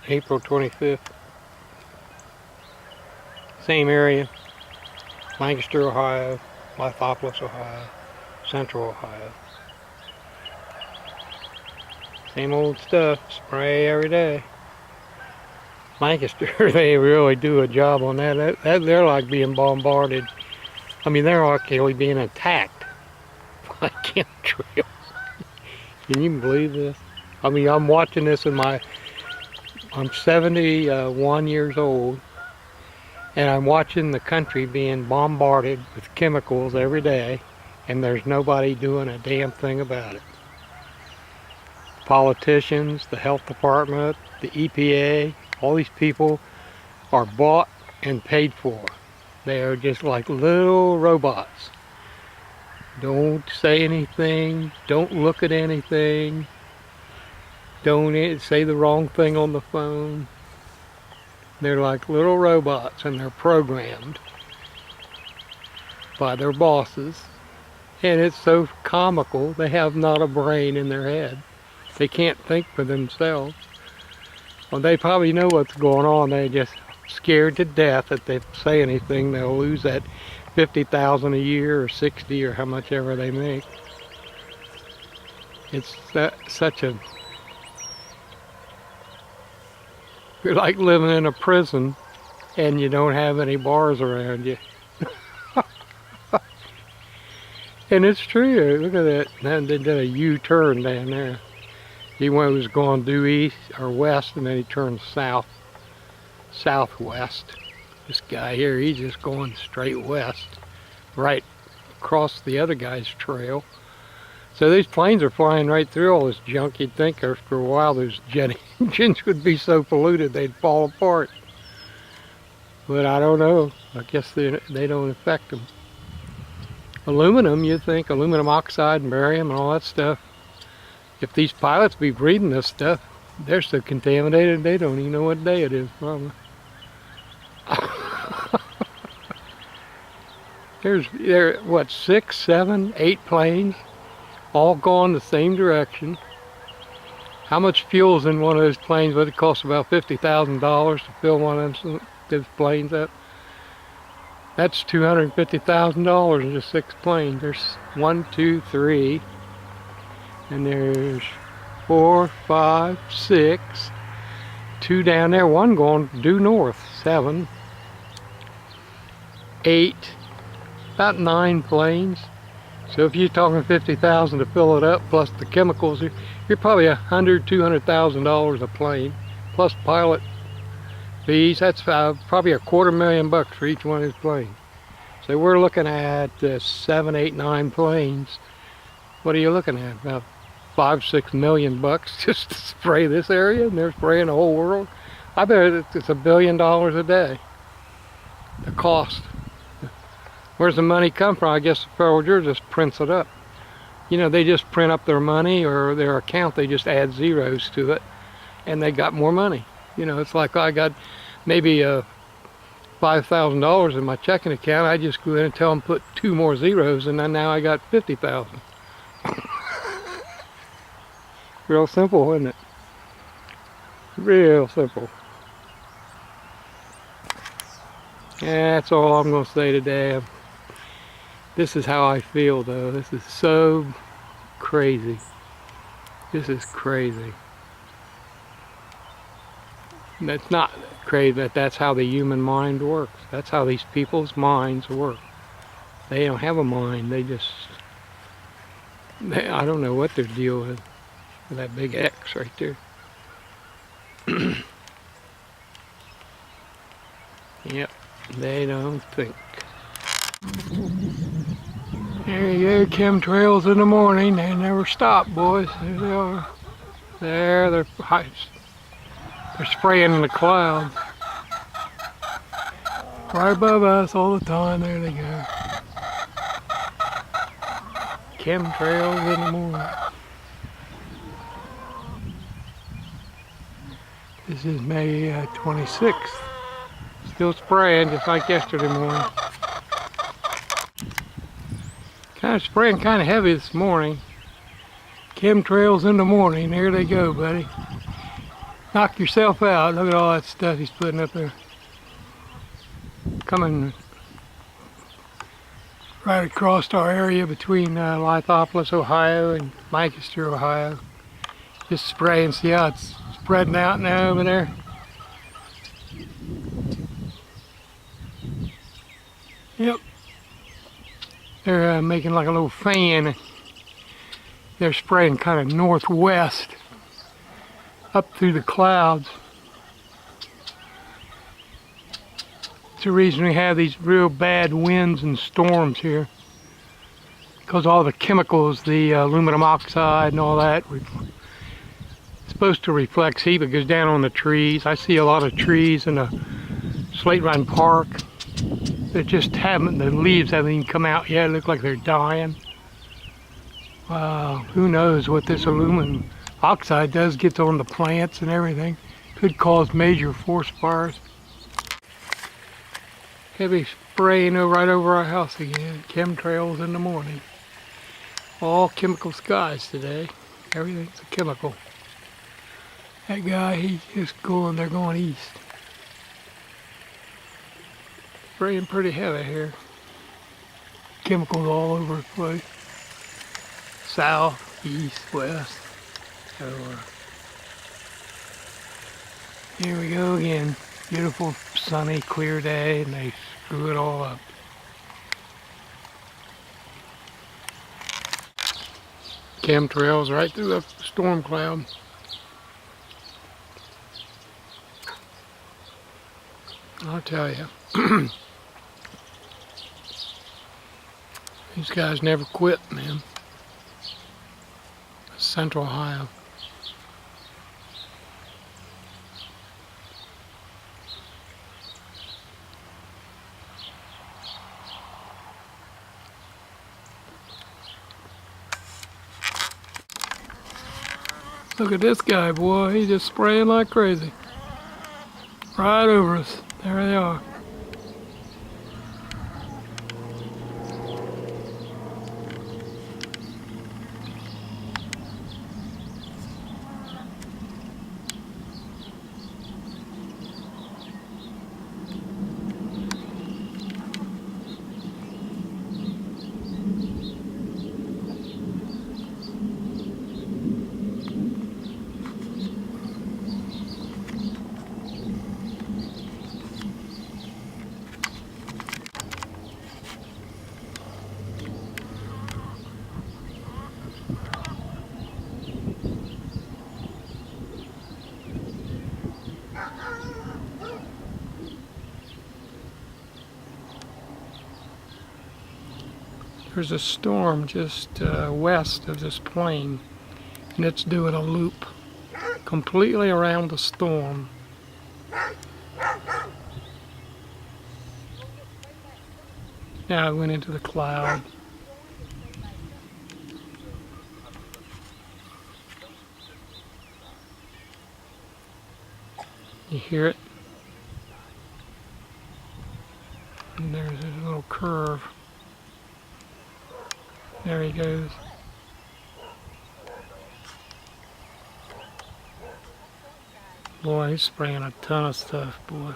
April 25th. Same area. Lancaster, Ohio. Lithopolis, Ohio. Central Ohio. Same old stuff. Spray every day. Lancaster, they really do a job on that. They're like being bombarded. I mean, they're actually being attacked by chemtrails. Can you believe this? I mean, I'm watching this I'm 71 years old, and I'm watching the country being bombarded with chemicals every day, and there's nobody doing a damn thing about it. Politicians, the health department, the EPA, all these people are bought and paid for. They are just like little robots. Don't say anything, don't look at anything, don't say the wrong thing on the phone. They're like little robots, and they're programmed by their bosses. And it's so comical. They have not a brain in their head. They can't think for themselves. Well, they probably know what's going on. They're just scared to death that if they say anything, they'll lose that $50,000 a year or 60 or how much ever they make. It's such a... You're like living in a prison and you don't have any bars around you. And it's true. Look at that. They did a U-turn down there. He was going due east or west, and then he turned southwest. This guy here, he's just going straight west, right across the other guy's trail. So these planes are flying right through all this junk. You'd think after a while those jet engines would be so polluted they'd fall apart. But I don't know. I guess they don't affect them. Aluminum, you think, aluminum oxide and barium and all that stuff. If these pilots be breathing this stuff, they're so contaminated they don't even know what day it is, probably. There, what, 6, 7, 8 planes, all going the same direction. How much fuel's in one of those planes? But it costs about $50,000 to fill one of those planes up. That's $250,000 in just 6 planes. There's 1, 2, 3. And there's 4, 5, 6, 2 down there, 1 going due north, 7, 8, about 9 planes. So if you're talking $50,000 to fill it up, plus the chemicals, you're probably $100,000, $200,000 a plane, plus pilot fees. That's probably $250,000 for each one of these planes. So we're looking at 7, 8, 9 planes. What are you looking at? About $5, $6 million just to spray this area, and they're spraying the whole world. I bet it's $1 billion a day. The cost. Where's the money come from? I guess the Federal Reserve just prints it up. You know, they just print up their money or their account. They just add zeros to it, and they got more money. You know, it's like I got maybe $5,000 in my checking account. I just go in and tell them put 2 more zeros, and then now I got $50,000. Real simple, isn't it? Real simple. Yeah, that's all I'm going to say today. This is how I feel, though. This is so crazy. This is crazy. That's not crazy, that's how the human mind works. That's how these people's minds work. They don't have a mind. I don't know what their deal is. That big X right there. Yep, they don't think. There you go, chemtrails in the morning. They never stop, boys. There they are. There, they're spraying in the clouds. Right above us all the time. There they go. Chemtrails in the morning. This is May 26th. Still spraying just like yesterday morning. Kind of spraying kind of heavy this morning. Chemtrails in the morning. There they go, buddy. Knock yourself out. Look at all that stuff he's putting up there. Coming right across our area between Lithopolis, Ohio and Lancaster, Ohio. Just spraying. See how it's spreading out now over there? Yep. They're making like a little fan. They're spraying kind of northwest up through the clouds. It's the reason we have these real bad winds and storms here. Because all the chemicals, the aluminum oxide and all that, it's supposed to reflect heat, but it goes down on the trees. I see a lot of trees in the Slate Run Park that just haven't, the leaves haven't even come out yet. It looks like they're dying. Wow, who knows what this aluminum oxide does, gets on the plants and everything. Could cause major forest fires. Heavy spraying right over our house again. Chemtrails in the morning. All chemical skies today. Everything's a chemical. That guy, he's just going, they're going east. Spraying pretty heavy here. Chemicals all over the place. South, east, west. So, here we go again. Beautiful, sunny, clear day, and they screw it all up. Chemtrails right through the storm cloud. I'll tell you. These guys never quit, man. Central Ohio. Look at this guy, boy. He's just spraying like crazy. Right over us. There they are. There's a storm just west of this plain, and it's doing a loop completely around the storm. Now it went into the cloud. You hear it? And there's a little curve. There he goes. Boy, he's spraying a ton of stuff, boy.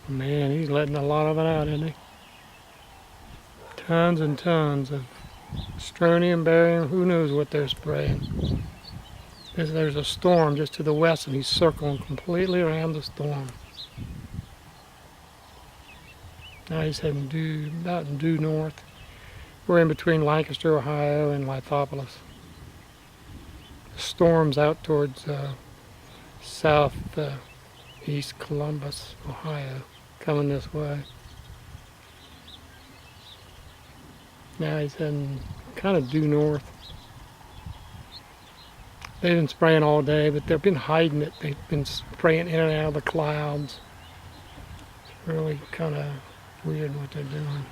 Man, he's letting a lot of it out, isn't he? Tons and tons of strontium, barium, who knows what they're spraying. There's a storm just to the west, and he's circling completely around the storm. Now he's heading about due north. We're in between Lancaster, Ohio, and Lithopolis. The storm's out towards southeast Columbus, Ohio, coming this way. Now he's heading kind of due north. They've been spraying all day, but they've been hiding it. They've been spraying in and out of the clouds. It's really kind of weird what they're doing.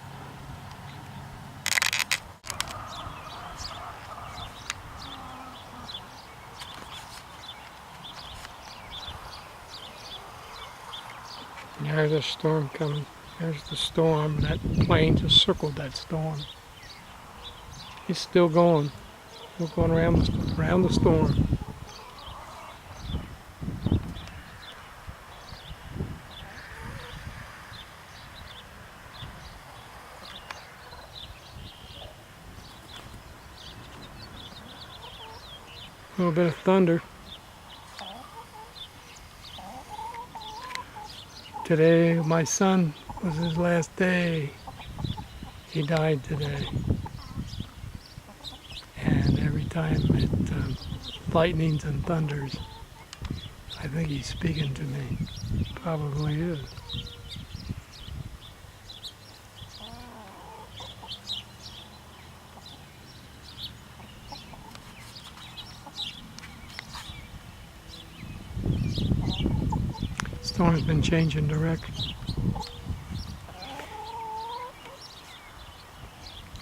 There's a storm coming. There's the storm. That plane just circled that storm. It's still going. Still going around the storm. A little bit of thunder. Today, my son was his last day. He died today. And every time it lightnings and thunders, I think he's speaking to me. Probably is. Storm's been changing direction.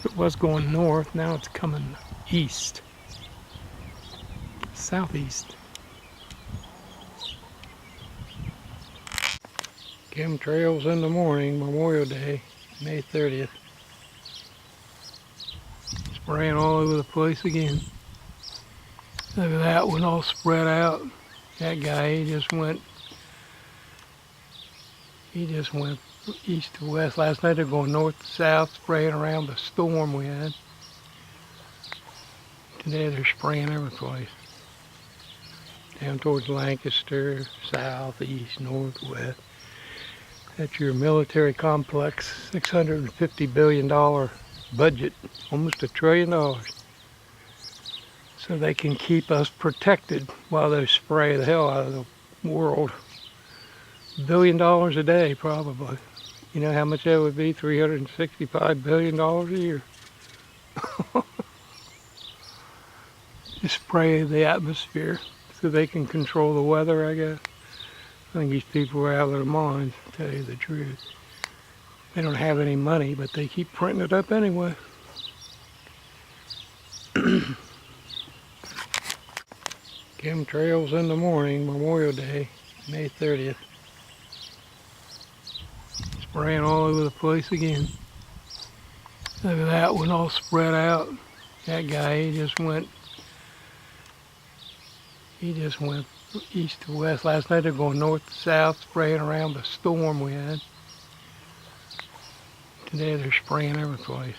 It was going north, now it's coming east, southeast. Chemtrails in the morning, Memorial Day, May 30th. Spraying all over the place again. Look at that one all spread out. That guy, he just went east to west. Last night they're going north to south, spraying around the storm we had. Today they're spraying every place. Down towards Lancaster, south, east, north, west. That's your military complex, $650 billion budget, almost $1 trillion. So they can keep us protected while they spray the hell out of the world. $1 billion a day, probably. You know how much that would be? $365 billion a year. Just spray the atmosphere so they can control the weather, I guess. I think these people are out of their minds, to tell you the truth. They don't have any money, but they keep printing it up anyway. Chemtrails in the morning, Memorial Day, May 30th. Spraying all over the place again. Look at that one all spread out. That guy, he just went east to west. Last night they're going north to south, spraying around the storm we had. Today they're spraying every place.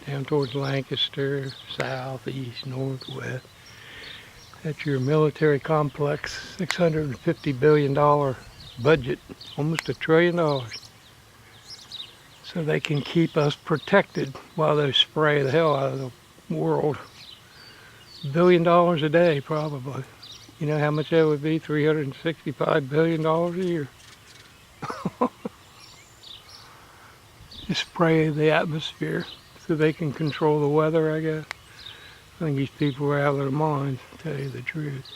Down towards Lancaster, south, east, north, west. That's your military complex, $650 billion budget, almost $1 trillion. So they can keep us protected while they spray the hell out of the world. $1 billion a day, probably. You know how much that would be? $365 billion a year. Just spray the atmosphere so they can control the weather, I guess. I think these people are out of their minds, to tell you the truth.